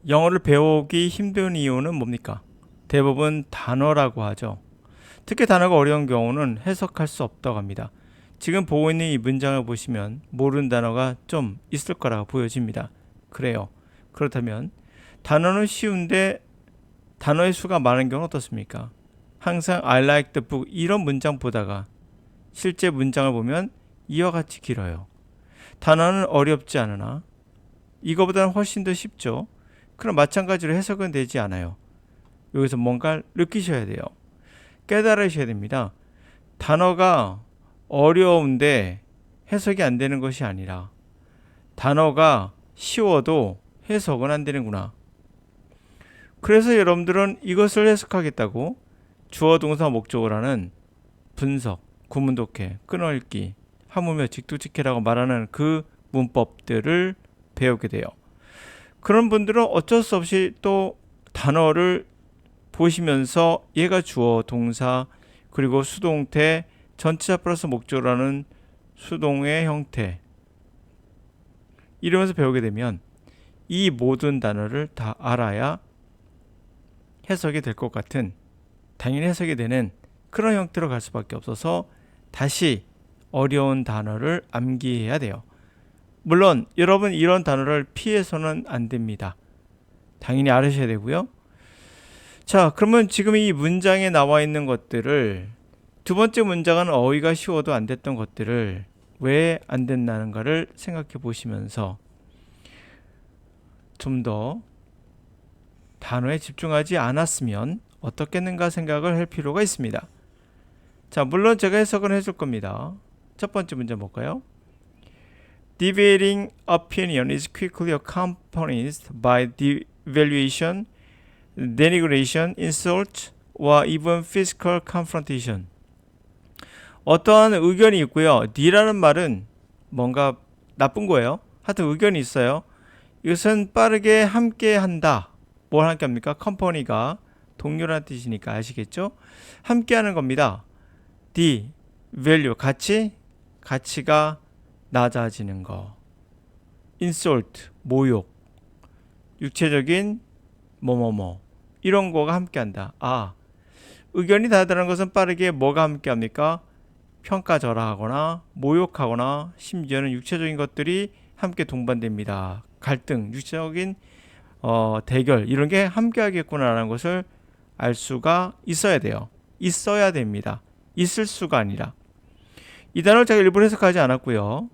영어를 배우기 힘든 이유는 뭡니까? 대부분 단어라고 하죠. 특히 단어가 어려운 경우는 해석할 수 없다고 합니다. 지금 보고 있는 이 문장을 보시면 모르는 단어가 좀 있을 거라고 보여집니다. 그래요. 그렇다면 단어는 쉬운데 단어의 수가 많은 경우는 어떻습니까? 항상 I like the book 이런 문장 보다가 실제 문장을 보면 이와 같이 길어요. 단어는 어렵지 않으나 이거보다는 훨씬 더 쉽죠. 그럼 마찬가지로 해석은 되지 않아요. 여기서 뭔가를 느끼셔야 돼요. 깨달으셔야 됩니다. 단어가 어려운데 해석이 안 되는 것이 아니라 단어가 쉬워도 해석은 안 되는구나. 그래서 여러분들은 이것을 해석하겠다고 주어 동사 목적을 하는 분석, 구문독해, 끊어읽기, 하무며 직두직해라고 말하는 그 문법들을 배우게 돼요. 그런 분들은 어쩔 수 없이 또 단어를 보시면서 얘가 주어, 동사, 그리고 수동태, 전치사 플러스 목적어라는 수동의 형태 이러면서 배우게 되면 이 모든 단어를 다 알아야 해석이 될 것 같은, 당연히 해석이 되는 그런 형태로 갈 수밖에 없어서 다시 어려운 단어를 암기해야 돼요. 물론 여러분 이런 단어를 피해서는 안 됩니다. 당연히 알으셔야 되고요. 자, 그러면 지금 이 문장에 나와 있는 것들을, 두 번째 문장은 어휘가 쉬워도 안 됐던 것들을 왜 안 됐나는가를 생각해 보시면서 좀 더 단어에 집중하지 않았으면 어떻겠는가 생각을 할 필요가 있습니다. 자, 물론 제가 해석을 해줄 겁니다. 첫 번째 문제 볼까요? Deviating opinion is quickly accompanied by devaluation, denigration, insult, or even physical confrontation. 어떠한 의견이 있고요. D라는 말은 뭔가 나쁜 거예요. 하여튼 의견이 있어요. 이것은 빠르게 함께 한다. 뭘 함께 합니까? 컴퍼니가 동료라는 뜻이니까 아시겠죠? 함께 하는 겁니다. D, value, 가치가 낮아지는 거. insult, 모욕, 육체적인 뭐뭐뭐 이런 거가 함께 한다. 아, 의견이 다르다는 것은 빠르게 뭐가 함께 합니까? 평가절하하거나 모욕하거나 심지어는 육체적인 것들이 함께 동반됩니다. 갈등, 육체적인 대결 이런 게 함께 하겠구나라는 것을 알 수가 있어야 돼요. 있어야 됩니다. 있을 수가 아니라. 이 단어를 제가 일부러 해석하지 않았고요.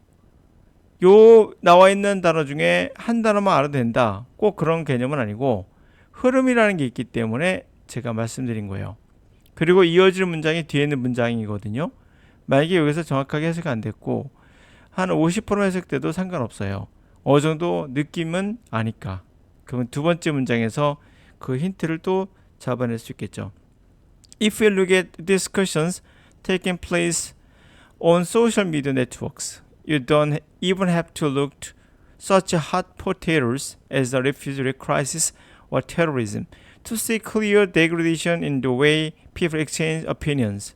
요 나와 있는 단어 중에 한 단어만 알아도 된다. 꼭 그런 개념은 아니고 흐름이라는 게 있기 때문에 제가 말씀드린 거예요. 그리고 이어지는 문장이 뒤에 있는 문장이거든요. 만약에 여기서 정확하게 해석이 안 됐고 한 50% 해석돼도 상관없어요. 어느 정도 느낌은 아니까. 그러면 두 번째 문장에서 그 힌트를 또 잡아낼 수 있겠죠. If you look at discussions taking place on social media networks, you don't even have to look to such hot potatoes as the refugee crisis or terrorism to see clear degradation in the way people exchange opinions.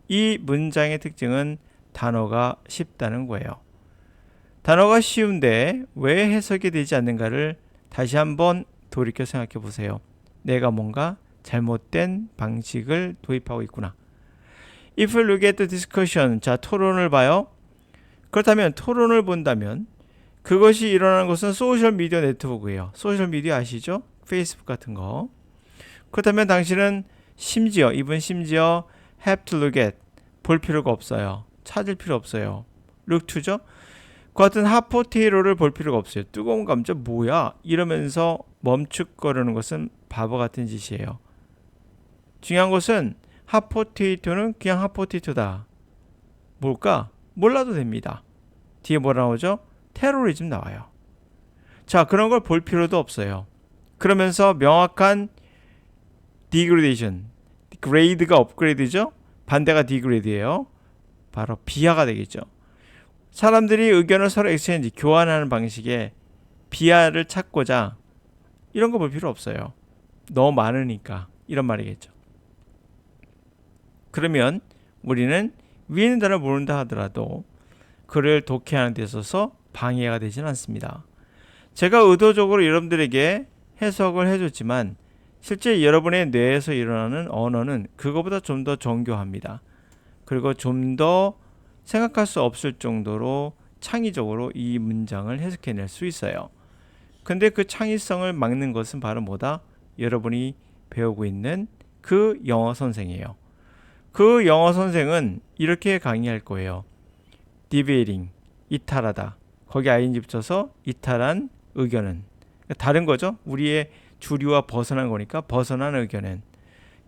이 문장의 특징은 단어가 쉽다는 거예요. 단어가 쉬운데 왜 해석이 되지 않는가를 다시 한번 돌이켜 생각해 보세요. 내가 뭔가 잘못된 방식을 도입하고 있구나. If you look at the discussion, 자, 토론을 봐요. 그렇다면 토론을 본다면 그것이 일어나는 것은 소셜미디어 네트워크예요. 소셜미디어 아시죠? 페이스북 같은 거. 그렇다면 당신은 심지어 have to look at, 볼 필요가 없어요. 찾을 필요 없어요. look to죠? 그 같은 핫포테이로를 볼 필요가 없어요. 뜨거운 감자 뭐야? 이러면서 멈칫거리는 것은 바보 같은 짓이에요. 중요한 것은 핫포테이토는 그냥 핫포테이토다. 뭘까? 몰라도 됩니다. 뒤에 뭐라 나오죠? 테러리즘 나와요. 자, 그런 걸 볼 필요도 없어요. 그러면서 명확한 degradation, grade가 업그레이드죠? 반대가 degrade예요. 바로 비하가 되겠죠. 사람들이 의견을 서로 엑스체인지, 교환하는 방식의 비하를 찾고자 이런 거 볼 필요 없어요. 너무 많으니까 이런 말이겠죠. 그러면 우리는 위에 있는 단어를 모른다 하더라도 그를 독해하는 데 있어서 방해가 되지는 않습니다. 제가 의도적으로 여러분들에게 해석을 해줬지만 실제 여러분의 뇌에서 일어나는 언어는 그거보다 좀 더 정교합니다. 그리고 좀 더 생각할 수 없을 정도로 창의적으로 이 문장을 해석해낼 수 있어요. 근데 그 창의성을 막는 것은 바로 뭐다? 여러분이 배우고 있는 그 영어 선생이에요. 그 영어 선생은 이렇게 강의할 거예요. debating, 이탈하다. 거기 ing 붙여서 이탈한 의견은. 다른 거죠. 우리의 주류와 벗어난 거니까 벗어난 의견은.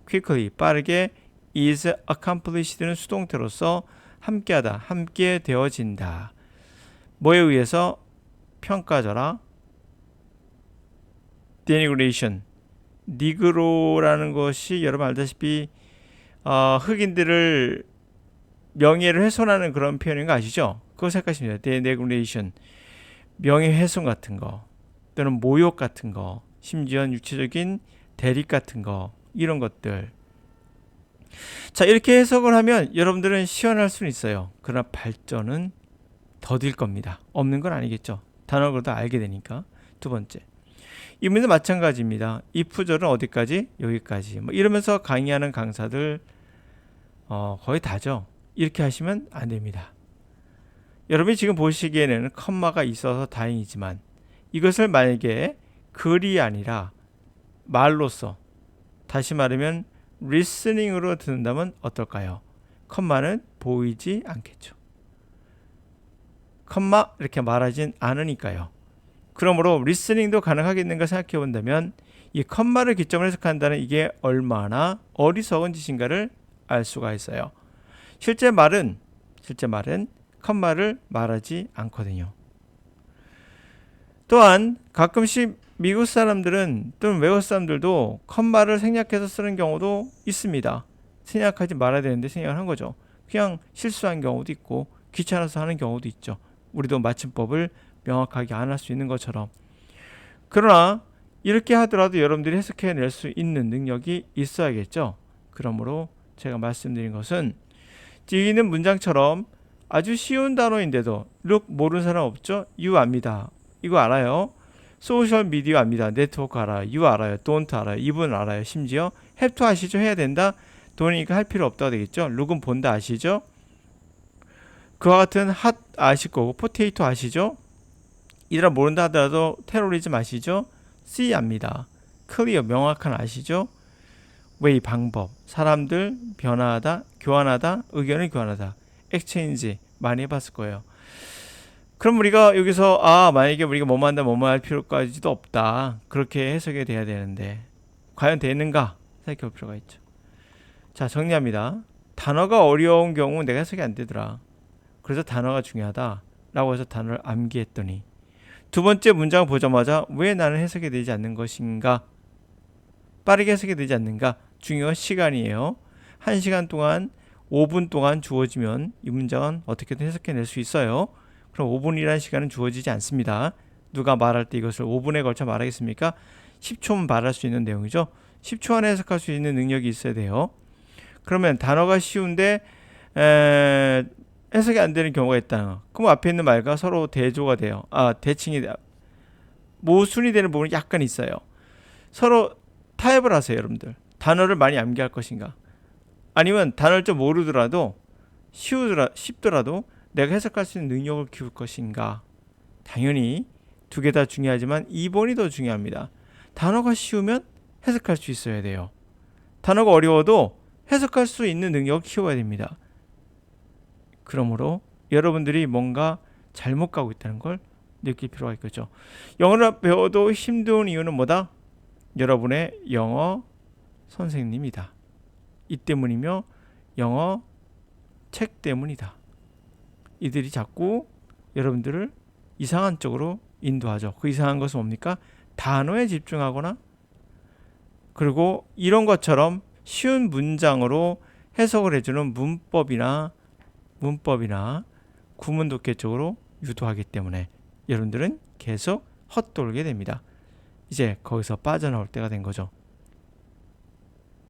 quickly, 빠르게 is accomplished는 수동태로서 함께하다, 함께 되어진다. 뭐에 의해서? 평가절하, denigration, 니그로라는 것이 여러분 알다시피 흑인들을 명예를 훼손하는 그런 표현인 거 아시죠? 그거 생각하시면 돼요. denigration, 명예훼손 같은 거 또는 모욕 같은 거, 심지어 육체적인 대립 같은 거, 이런 것들. 자, 이렇게 해석을 하면 여러분들은 시원할 수는 있어요. 그러나 발전은 더딜 겁니다. 없는 건 아니겠죠. 단어를 다 알게 되니까. 두 번째, 이 문제도 마찬가지입니다. if절은 어디까지? 여기까지. 뭐 이러면서 강의하는 강사들 거의 다죠. 이렇게 하시면 안 됩니다. 여러분이 지금 보시기에는 컴마가 있어서 다행이지만 이것을 만약에 글이 아니라 말로써, 다시 말하면 리스닝으로 듣는다면 어떨까요? 컴마는 보이지 않겠죠. 컴마 이렇게 말하진 않으니까요. 그러므로 리스닝도 가능하겠는가 생각해 본다면 이 컴마를 기점으로 해석한다는 이게 얼마나 어리석은 짓인가를 알 수가 있어요. 실제 말은 컴마를 말하지 않거든요. 또한 가끔씩 미국 사람들은 또는 외국 사람들도 컴마를 생략해서 쓰는 경우도 있습니다. 생략하지 말아야 되는데 생략을 한 거죠. 그냥 실수한 경우도 있고 귀찮아서 하는 경우도 있죠. 우리도 맞춤법을 명확하게 안 할 수 있는 것처럼. 그러나 이렇게 하더라도 여러분들이 해석해낼 수 있는 능력이 있어야겠죠. 그러므로 제가 말씀드린 것은 뒤에 있는 문장처럼 아주 쉬운 단어인데도 look 모르는 사람 없죠? you 압니다. 이거 알아요. 소셜 미디어 압니다. 네트워크 알아요. you 알아요. don't 알아요. even 알아요. 심지어 have to 아시죠? 해야 된다. don이니까 할 필요 없다고 되겠죠. look은 본다 아시죠? 그와 같은 hot 아실 거고 potato 아시죠? 이라 모른다 하더라도 테러리즘 아시죠? see 압니다. clear 명확한 아시죠? way 방법, 사람들 변화하다, 교환하다, 의견을 교환하다, exchange 많이 해봤을 거예요. 그럼 우리가 여기서 만약에 우리가 뭐만 한다 뭐만 할 필요까지도 없다, 그렇게 해석이 돼야 되는데 과연 되는가 생각해 볼 필요가 있죠. 자, 정리합니다. 단어가 어려운 경우 내가 해석이 안 되더라. 그래서 단어가 중요하다 라고 해서 단어를 암기했더니 두 번째 문장을 보자마자 왜 나는 해석이 되지 않는 것인가, 빠르게 해석이 되지 않는가. 중요한 시간이에요. 1시간 동안 5분 동안 주어지면 이 문장은 어떻게든 해석해낼 수 있어요. 그럼 5분이라는 시간은 주어지지 않습니다. 누가 말할 때 이것을 5분에 걸쳐 말하겠습니까? 10초만 말할 수 있는 내용이죠. 10초 안에 해석할 수 있는 능력이 있어야 돼요. 그러면 단어가 쉬운데 해석이 안 되는 경우가 있다. 그럼 앞에 있는 말과 서로 대조가 돼요. 대칭이 돼요. 모순이 되는 부분이 약간 있어요. 서로 타협을 하세요, 여러분들. 단어를 많이 암기할 것인가? 아니면 단어를 좀 모르더라도 쉽더라도 내가 해석할 수 있는 능력을 키울 것인가? 당연히 두 개 다 중요하지만 2번이 더 중요합니다. 단어가 쉬우면 해석할 수 있어야 돼요. 단어가 어려워도 해석할 수 있는 능력을 키워야 됩니다. 그러므로 여러분들이 뭔가 잘못 가고 있다는 걸 느낄 필요가 있겠죠. 영어를 배워도 힘든 이유는 뭐다? 여러분의 영어 선생님이다. 이 때문이며 영어 책 때문이다. 이들이 자꾸 여러분들을 이상한 쪽으로 인도하죠. 그 이상한 것은 뭡니까? 단어에 집중하거나 그리고 이런 것처럼 쉬운 문장으로 해석을 해주는 문법이나 구문 독해 쪽으로 유도하기 때문에 여러분들은 계속 헛돌게 됩니다. 이제 거기서 빠져나올 때가 된 거죠.